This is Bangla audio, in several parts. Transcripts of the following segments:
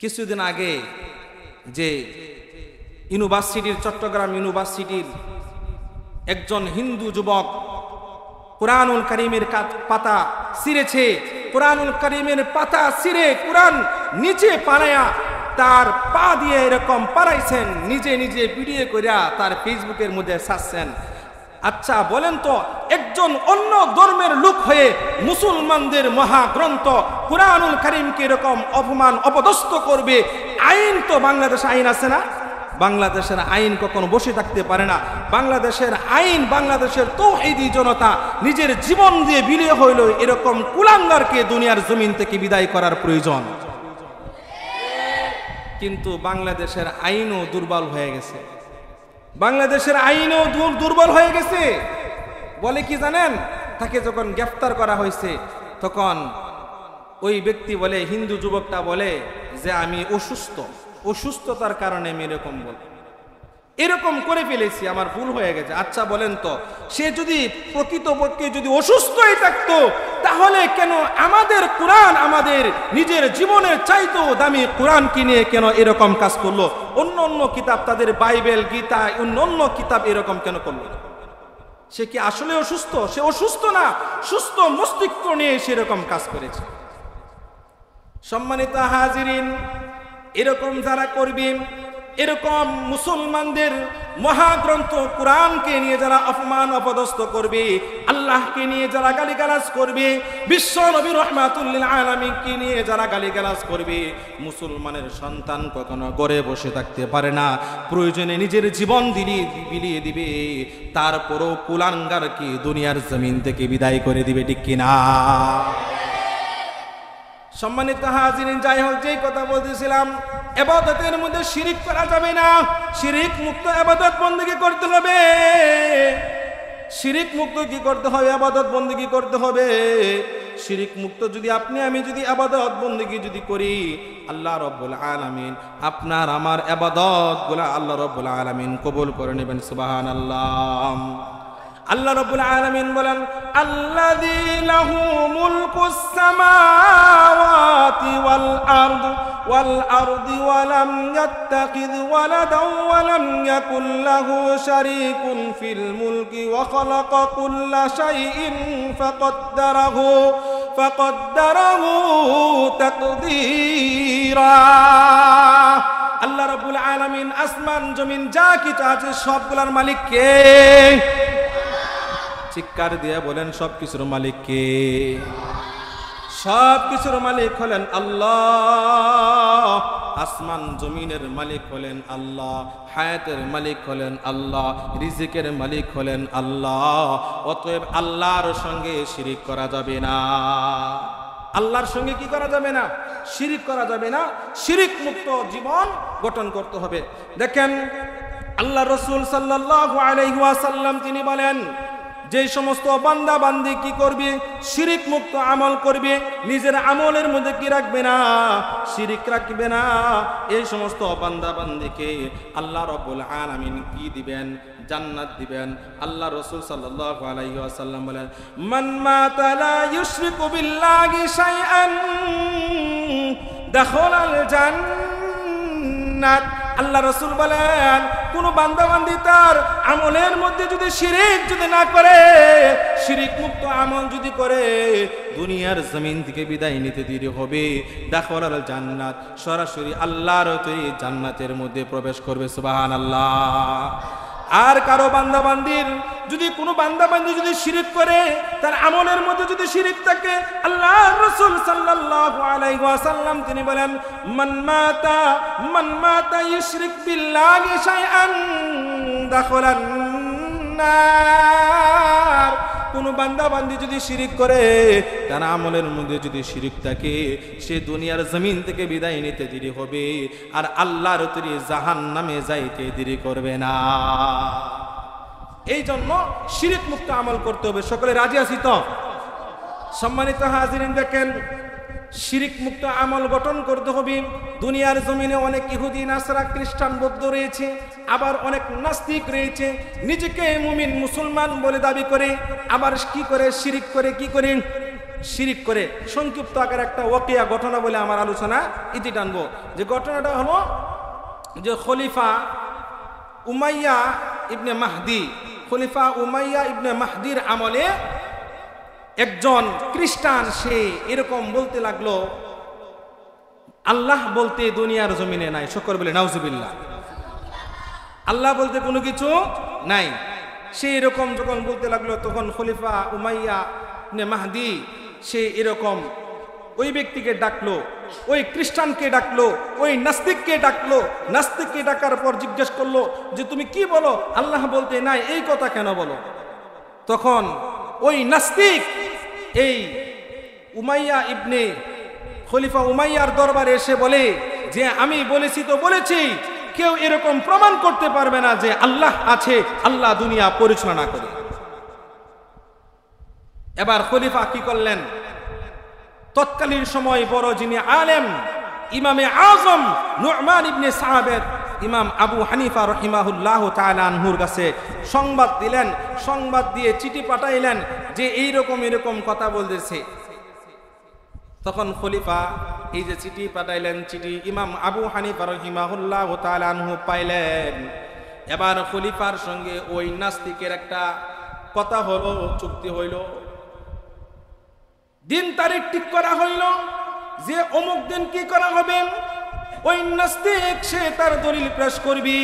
কিছুদিন আগে যে ইউনিভার্সিটির চট্টগ্রাম ইউনিভার্সিটির একজন হিন্দু যুবক কুরআনুল কারীমের পাতা ছিঁড়েছে, কুরআনুল কারীমের পাতা ছিঁড়ে কুরআন নিচে পানায়া তার পা দিয়ে এরকম পারাইছেন, নিজে নিজে ভিডিও কইরা তার ফেসবুকের মধ্যে ছাড়ছেন। আচ্ছা বলেন তো, একজন অন্য ধর্মের লোক হয়ে মুসলমানদের মহাগ্রন্থ কুরআনুল কারীমকে এরকম অপমান অপদস্থ করবে, আইন তো বাংলাদেশে আইন আছে না? বাংলাদেশের আইন কখনো বসে থাকতে পারে না। বাংলাদেশের আইন, বাংলাদেশের তাওহীদি জনতা নিজের জীবন দিয়ে বিলিয়ে হইল, এরকম কুলাঙ্গারকে দুনিয়ার জমিন থেকে বিদায় করার প্রয়োজন। কিন্তু বাংলাদেশের আইনও দুর্বল হয়ে গেছে, বাংলাদেশের আইনও দুর্বল হয়ে গেছে। বলে কি জানেন, তাকে যখন গ্রেফতার করা হয়েছে তখন ওই ব্যক্তি বলে, হিন্দু যুবকটা বলে যে আমি অসুস্থতার কারণে আমি এরকম করে ফেলেছি, আমার ভুল হয়ে গেছে। আচ্ছা বলেন তো, সে যদি প্রকৃতপক্ষে যদি অসুস্থই থাকতো তাহলে কেন আমাদের কোরআন, আমাদের নিজের জীবনের চাইতেও দামি কোরআনকে নিয়ে কেন এরকম কাজ করলো? অন্য অন্য কিতাব, তাদের বাইবেল, গীতা, অন্য কিতাব এরকম কেন করলো? সে কি আসলে অসুস্থ? সে অসুস্থ না, সুস্থ মস্তিষ্ক নিয়ে সেরকম কাজ করেছে। সম্মানিত হাজিরিন, এরকম যারা করবে, এরকম মুসলমানদের মহাগ্রন্থ কোরআনকে নিয়ে যারা অপমান অপদস্থ করবে, আল্লাহকে নিয়ে যারা গালিগালাজ করবে, বিশ্ব নবী রাহমাতুল লিল আলামিনকে নিয়ে যারা গালিগালাজ করবে, মুসলমানের সন্তান কখনো ঘরে বসে থাকতে পারে না, প্রয়োজনে নিজের জীবন বিলিয়ে দিবে, তারপরও কুলাঙ্গারকে দুনিয়ার জমিন থেকে বিদায় করে দিবে, ঠিক কিনা? সম্মানিত হাজিরিন, যাই হোক, যেই কথা বলতেছিলাম, ইবাদতের মধ্যে শিরিক করা যাবে না, শিরিক মুক্ত ইবাদত বন্দেগী করতে হবে। শিরিক মুক্ত কি করতে হবে? ইবাদত বন্দেগী করতে হবে। শিরিক মুক্ত যদি আপনি আমি যদি ইবাদত বন্দেগী যদি করি, আল্লাহ রাব্বুল আলামিন আপনার আমার ইবাদতগুলো আল্লাহ রাব্বুল আলামিন কবুল করে নেবেন। সুবহানাল্লাহ। আল্লাহ রাব্বুল আলামিন বলেন, আল্লাযী লাহু মুলকুস সামাওয়াতি ওয়াল আরদি ওয়া লাম ইয়াত্তাখিয ওয়ালাদান ওয়া লাম ইয়াকুল লাহু শারীকুন ফিল মুলকি ওয়া খালাকা কুল্লা শাইইন ফাকাদ্দারাহু তাকদীরা। আল্লাহ রাব্বুল আলামিন আসমান জমিন যা কিছু আছে সবগুলোর মালিক কে? চিৎকার দিয়ে বলেন, সব কিছুর মালিক কে? সব কিছুর মালিক হলেন আল্লাহ। আসমান জমিনের মালিক হলেন আল্লাহ, হায়াতের মালিক হলেন আল্লাহ, রিজিকের মালিক হলেন আল্লাহ। অতএব আল্লাহর সঙ্গে শিরিক করা যাবে না। আল্লাহর সঙ্গে কি করা যাবে না? শিরিক করা যাবে না। শিরিক মুক্ত জীবন গঠন করতে হবে। দেখেন, আল্লাহ রাসূল সাল্লাল্লাহু আলাইহি ওয়াসাল্লাম তিনি বলেন, যে সমস্ত বান্দা বান্দি কি করবে? শিরিক মুক্ত আমল করবে, নিজের আমলের মধ্যে কি রাখবে না? শিরিক রাখবে না। এই সমস্ত বান্দা বান্দিকে আল্লাহ রাব্বুল আলামিন কি দিবেন? জান্নাত দিবেন। আল্লাহ রাসূল সাল্লাল্লাহু আলাইহি ওয়াসাল্লাম বলেন, মান মাতা লা ইউশরিকু বিল্লাহি শাইআন দাখালাল জান্নাত। আল্লাহ রাসূল বলেন, কোন বান্দা বান্দি তার আমলের মধ্যে যদি শিরিক যদি না করে, শিরিক মুক্ত আমল যদি করে, দুনিয়ার জমিন থেকে বিদায় নিতে দেরি হবে। দাখালাল জান্নাত, সরাসরি আল্লাহর তৈরি জান্নাতের মধ্যে প্রবেশ করবে। সুবহানাল্লাহ। আর কারো বান্দা বান্দির যদি কোনো বান্দা বান্দি যদি শিরিক করে, তার আমলের মধ্যে যদি শিরিক থাকে, আল্লাহ রাসূল সাল্লাল্লাহু আলাইহি ওয়াসাল্লাম তিনি বলেন, মান মাতা ইউশরিক বিল্লাহি শাইআন দাখালান নার। কোন বান্দা বান্দি যদি শিরিক করে, তার আমলের মধ্যে যদি শিরিক থাকে, সে দুনিয়ার জমিন থেকে বিদায় নিতে দেরি হবে, আর আল্লাহর তৈরি জাহান্নামে যাইতে দেরি করবে না। এই জন্য শিরিক মুক্ত আমল করতে হবে। সকলে রাজি আছি তো? সম্মানিত হাজিরিন, দেখেন, শিরিক মুক্ত আমল গঠন করতে হবে। দুনিয়ার জমিনে অনেক ইহুদি, নাসরা, খ্রিস্টান, বৌদ্ধ রয়েছে, আবার অনেক নাস্তিক রয়েছে, নিজেকে মুমিন মুসলমান বলে দাবি করে, আবার কি করে? শিরিক করে। কি করে? শিরিক করে সংক্ষিপ্ত আকারে একটা ওয়াকিয়া ঘটনা বলে আমার আলোচনা ইতি টানবো। যে ঘটনাটা হলো যে খলিফা উমাইয়া ইবনে মাহদি, খলিফা উমাইয়া ইবনে মাহদির আমলে একজন খ্রিস্টান সে এরকম বলতে লাগলো, আল্লাহ বলতে দুনিয়ার জমিনে নাই। শুকর বলে নাউজুবিল্লাহ। আল্লাহ বলতে কোনো কিছু নাই। সে এরকম যখন বলতে লাগলো তখন খলিফা উমাইয়া ইবনে মাহদি সে এরকম ওই ব্যক্তিকে ডাকলো, ওই খ্রিস্টানকে ডাকলো, ওই নাস্তিককে ডাকলো। নাস্তিককে ডাকার পর জিজ্ঞেস করলো যে তুমি কি বলো, আল্লাহ বলতে নাই, এই কথা কেন বলো? তখন ওই নাস্তিক এই উমাইয়া ইবনে খলিফা উমাইয়ার দরবারে এসে বলে যে আমি বলেছি তো বলেছি, কেউ এরকম প্রমাণ করতে পারবে না যে আল্লাহ আছে, আল্লাহ দুনিয়া পরিচালনা করে। এবার খলিফা কি করলেন, তৎকালীন সময় বড় যিনি আলেম ইমামে আজম নু'মান ইবনে সাহাবের ইমাম আবু হানিফা রহিমাহুল্লাহ তাআলা আনহুর কাছে সংবাদ দিলেন। সংবাদ দিয়ে চিঠি পাঠাইলেন যে এইরকম এরকম কথা বলতেছে। তখন খলিফা এই যে চিঠি পাঠাইলেন, চিঠি ইমাম আবু হানিফা রহিমাহুল্লাহ তাআলা আনহু পাইলেন। এবার খলিফার সঙ্গে ওই নাস্তিকের একটা কথা হলো, চুক্তি হইল, দিন তারিখ ঠিক করা হইল যে অমুক দিন কি করা হবে। ওই নাস্তিক সে তার দলিল পেশ করবি,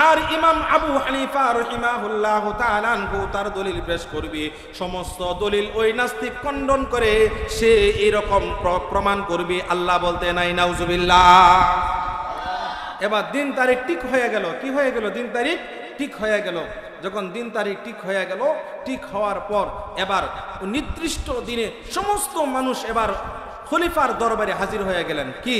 আর ইমাম আবু হানিফা রহিমাহুল্লাহ তাআলা আনহু তার দলিল পেশ করবি। সমস্ত দলিল ওই নাস্তিক খণ্ডন করে সে এরকম প্রমাণ করবি আল্লাহ বলতে নাই। নাউজুবিল্লাহ। এবার দিন তারিখ ঠিক হয়ে গেল। কি হয়ে গেল? দিন তারিখ ঠিক হয়ে গেল। যখন দিন তারিখ ঠিক হয়ে গেল, ঠিক হওয়ার পর এবার নির্দিষ্ট দিনে সমস্ত মানুষ এবার খলিফার দরবারে হাজির হয়ে গেলেন। কি?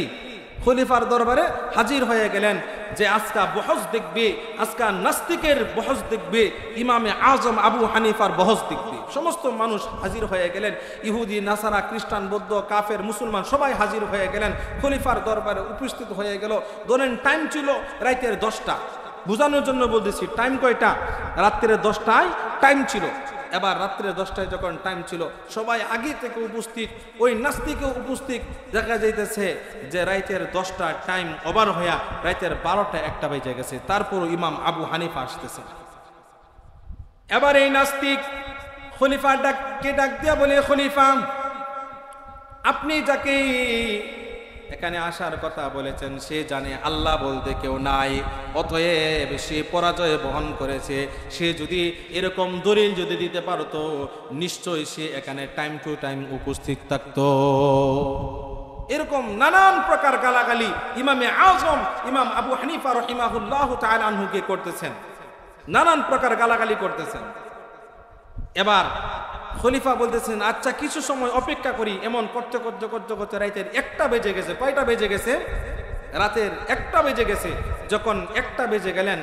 খলিফার দরবারে হাজির হয়ে গেলেন যে আজকা বহস দেখবে, আজকা নাস্তিকের বহস দেখবে, ইমামে আজম আবু হানিফার বহস দেখবে। সমস্ত মানুষ হাজির হয়ে গেলেন, ইহুদি, নাসারা, খ্রিস্টান, বৌদ্ধ, কাফের, মুসলমান সবাই হাজির হয়ে গেলেন, খলিফার দরবারে উপস্থিত হয়ে গেল। ধরেন টাইম ছিল রাতের 10টা, বোঝানোর জন্য বলতেছি টাইম কয়টা, রাত্রে 10টায় টাইম ছিল। এবার রাত্রে 10টায় যখন টাইম ছিল, সবাই আগে থেকে উপস্থিত, ওই নাস্তিকেও উপস্থিত। দেখা যাইতেছে যে রাতের 10টা টাইম ওভার হইয়া রাতের 12টা 1টা বেজে গেছে, তারপর ইমাম আবু হানিফা আসতেছে। এবার এই নাস্তিক খলিফা ডাক দিয়া বলে, খলিফা আপনি যাকে এখানে আসার কথা বলেছেন সে জানে আল্লাহ বলতে কেউ নাই, অতএব সে পরাজয় বহন করেছে। সে যদি এরকম দলিল যদি দিতে পারতো নিশ্চয়ই সে এখানে টাইম টু টাইম উপস্থিত থাকতো। এরকম নানান প্রকার গালাগালি ইমামে আজম ইমাম আবু হানিফা রহিমাহুল্লাহ তাআলা আনহুকে করতেছেন, নানান প্রকার গালাগালি করতেছেন। এবার খলিফা বলতেছেন আচ্ছা কিছু সময় অপেক্ষা করি। এমন করতে করতে করতে করতে রাতের 1টা বেজে গেছে। কয়টা বেজে গেছে? রাতের 1টা বেজে গেছে। যখন 1টা বেজে গেলেন,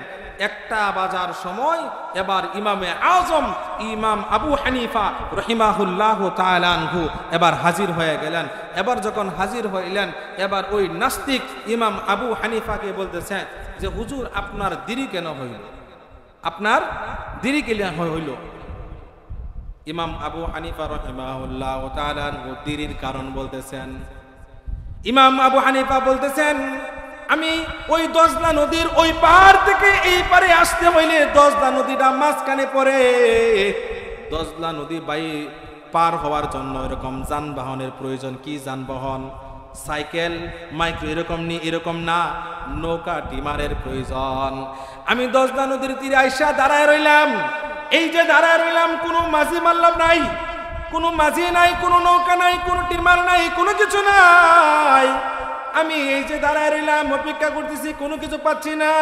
1টা বাজার সময় এবার ইমামে আজম ইমাম আবু হানিফা রহিমাহুল্লাহ তাআলা আনহু এবার হাজির হয়ে গেলেন। এবার যখন হাজির হইলেন, এবার ওই নাস্তিক ইমাম আবু হানিফাকে বলতেছেন যে হুজুর আপনার দেরি কেন হইল, আপনার দেরি কেন হইল? ইমাম আবু হানিফা রাহিমাহুল্লাহ তাআলা দেরির কারণ বলতেছেন। ইমাম আবু হানিফা বলতেছেন আমি ওই দজলা নদীর ওই পার থেকে এই পারে আসতে হইলে দজলা নদীটা মাঝখানে পড়ে। দজলা নদী পার হওয়ার জন্য এরকম যানবাহনের প্রয়োজন। কি যানবাহন? সাইকেল, মাইক্রো এরকম না, নৌকা টিমারের প্রয়োজন। আমি দজলা নদীর তীরে আইসা দাঁড়ায় রইলাম। এই যে দাঁড়ায় রইলাম, কোনো মাঝি মাল্লাম নাই, কোনো মাঝি নাই, কোনো নৌকা নাই, কোনো টিমার নাই, কোনো কিছু নাই। আমি এই যে দাঁড়ায় রইলাম, অপেক্ষা করতেছি, কোনো কিছু পাচ্ছি না।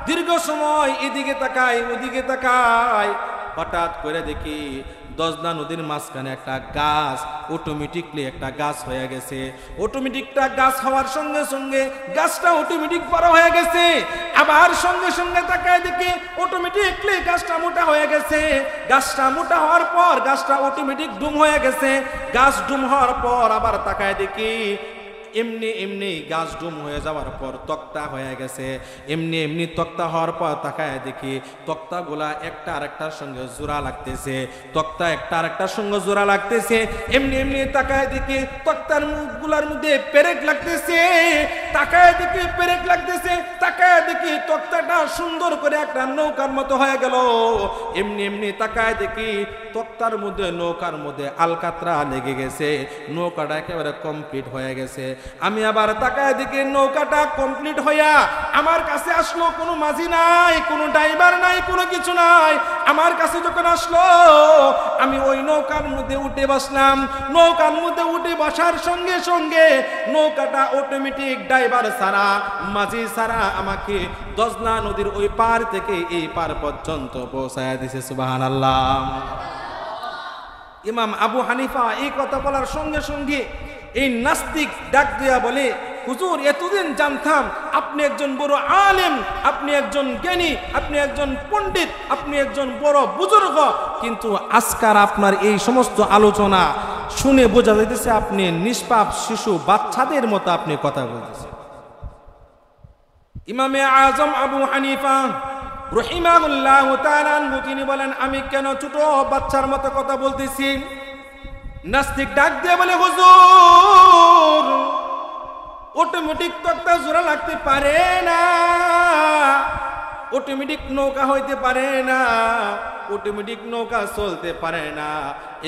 দীর্ঘ সময় এদিকে তাকাই ওদিকে তাকাই, হঠাৎ করে দেখি দজলা নদীর মাঝখানে একটা গাছ, অটোমেটিকলি একটা গাছ হয়ে গেছে। অটোমেটিকটা গাছ হওয়ার সঙ্গে সঙ্গে গাছটা অটোমেটিক বড় হয়ে গেছে। আবার সঙ্গে সঙ্গে তাকায় দেখি অটোমেটিকলি গাছটা মোটা হয়ে গেছে। গাছটা মোটা হওয়ার পর গাছটা অটোমেটিক ডুম হয়ে গেছে। গাছ ডুম হওয়ার পর আবার তাকায় দেখি এমনি এমনি গাছ ডুম হয়ে যাওয়ার পর তক্তা হয়ে গেছে। এমনি এমনি তক্তা হওয়ার পর তাকায় দেখি তক্তাগুলা একটা আরেকটার সঙ্গে জোড়া লাগতেছে, তক্তা একটা আরেকটার সঙ্গে জোড়া লাগতেছে। এমনি এমনি তাকায় দেখি তক্তার মুখগুলার মধ্যে পেরেক লাগতেছে, তাকায় দেখি পেরেক লাগতেছে, তাকায় দেখি তক্তাটা সুন্দর করে একটা নৌকার মতো হয়ে গেল। এমনি এমনি তাকায় দেখি তক্তার মধ্যে নৌকার মধ্যে আলকাতরা লেগে গেছে, নৌকাটা একেবারে কমপ্লিট হয়ে গেছে। আমি আবার তাকায় দেখি নৌকাটা কমপ্লিট হইয়া আমার কাছে আসলো, কোনো মাঝি নাই, কোনো ড্রাইভার নাই, কোনো কিছু নাই। আমার কাছে যখন আসলো আমি ওই নৌকার মধ্যে উঠে বসলাম। নৌকার মধ্যে উঠে বসার সঙ্গে সঙ্গে নৌকাটা অটোমেটিক ড্রাইভার ছাড়া, মাঝি ছাড়া আমাকে দজনা নদীর ওই পার থেকে এই পার পর্যন্ত পৌঁছায় দিছে। সুবহানাল্লাহ। ইমাম আবু হানিফা এই কথা বলার সঙ্গে সঙ্গে এই নাস্তিক ডাক দিয়া বলে, হুজুর এতদিন জানতাম আপনি একজন বড় আলেম, আপনি একজন জ্ঞানী, আপনি একজন পণ্ডিত, আপনি একজন বড় বুজুর্গ, কিন্তু আজকার আপনার এই সমস্ত আলোচনা শুনে বোঝা যাইতেছে আপনি নিষ্পাপ শিশু বাচ্চাদের মতো আপনি কথা বলতেছেন। ইমামে আজম আবু হানিফা রাহিমাহুল্লাহ তাআলা তিনি বলেন, আমি কেন ছোট বাচ্চার মতো কথা বলতেছি? নাস্তিক ডাক দিয়ে বলে, হুজুর অটোমেটিক তক্তা জোড়া লাগতে পারে না, অটোমেটিক নৌকা হইতে পারে না, অটোমেটিক নৌকা চলতে পারে না।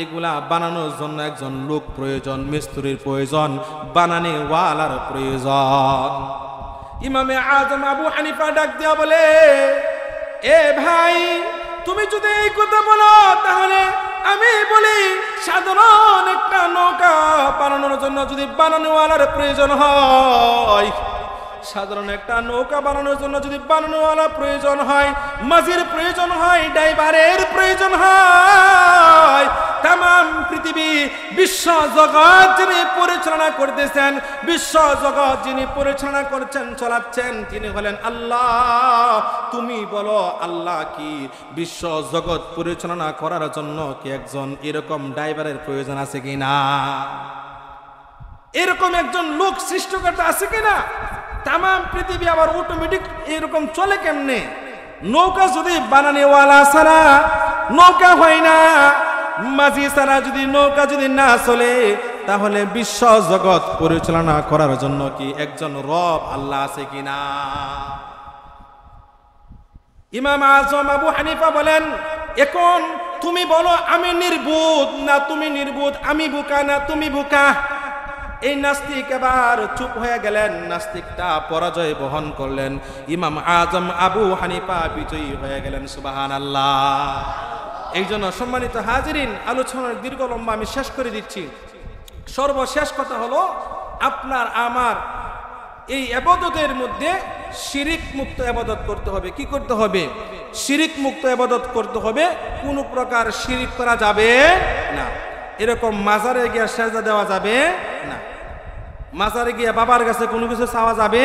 এগুলা বানানোর জন্য একজন লোক প্রয়োজন, মিস্ত্রির প্রয়োজন, বানানে ওয়ালার প্রয়োজন। ইমামে আজম আবু হানিফা ডাক দিয়া বলে, এ ভাই তুমি যদি এই কথা বলো তাহলে আমি বলি সাধারণ একটা নৌকা বানানোর জন্য যদি বানানোওয়ালার প্রয়োজন হয়, সাধারণ একটা নৌকা বানানোর জন্য যদি বানানোওয়ালা প্রয়োজন হয়, মাঝির প্রয়োজন হয়, ড্রাইভারের প্রয়োজন হয়, তামাম পৃথিবী বিশ্ব জগৎ যিনি পরিচালনা করতেছেন, বিশ্ব জগৎ যিনি পরিচালনা করছেন, চালাচ্ছেন, তিনি হলেন আল্লাহ। তুমি বলো আল্লাহ কি বিশ্ব জগৎ পরিচালনা করার জন্য কি একজন এরকম ড্রাইভারের প্রয়োজন আছে কিনা? এরকম একজন লোক সৃষ্টিকর্তা আছে কিনা? তামাম পৃথিবী আবার অটোমেটিক এরকম চলে কেমনে? নৌকা যদি বানানেওয়ালা ছাড়া নৌকা হয় না, মাঝি ছাড়া যদি নৌকা যদি না চলে, তাহলে বিশ্ব জগৎ পরিচালনা করার জন্য কি একজন রব আল্লাহ আছে কিনা? ইমাম আজম আবু হানিফা বলেন, এখন তুমি বলো আমি নির্বোধ না তুমি নির্বোধ, আমি বোকা না তুমি বোকা? এই নাস্তিক এবার চুপ হয়ে গেলেন, নাস্তিকটা পরাজয় বহন করলেন, ইমাম আজম আবু হানিফা বিজয়ী হয়ে গেলেন। সুবহানাল্লাহ। এই জন্য সম্মানিত হাজিরিন, আলোচনার দীর্ঘ লম্বা আমি শেষ করে দিচ্ছি। সর্বশেষ কথা হলো, আপনার আমার এই ইবাদতের মধ্যে শিরিক মুক্ত ইবাদত করতে হবে। কি করতে হবে? শিরিক মুক্ত ইবাদত করতে হবে। কোনো প্রকার শিরিক করা যাবে না। এরকম মাজারে গিয়ে সেজদা দেওয়া যাবে না, মাজারে গিয়ে বাবার কাছে কোনো কিছু চাওয়া যাবে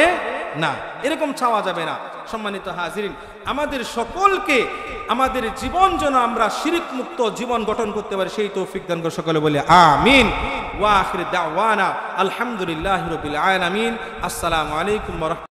না, এরকম চাওয়া যাবে না। সম্মানিত হাজিরিন, আমাদের সকলকে আমাদের জীবন যেন আমরা শিরিক মুক্ত জীবন গঠন করতে পারি, সেই তৌফিক দান করে সকলে বলে আমিন। ওয়া আখির দাওয়ানা আলহামদুলিল্লাহি রাব্বিল আলামিন। আসসালামু আলাইকুম ওয়া রাহমাতুল্লাহ।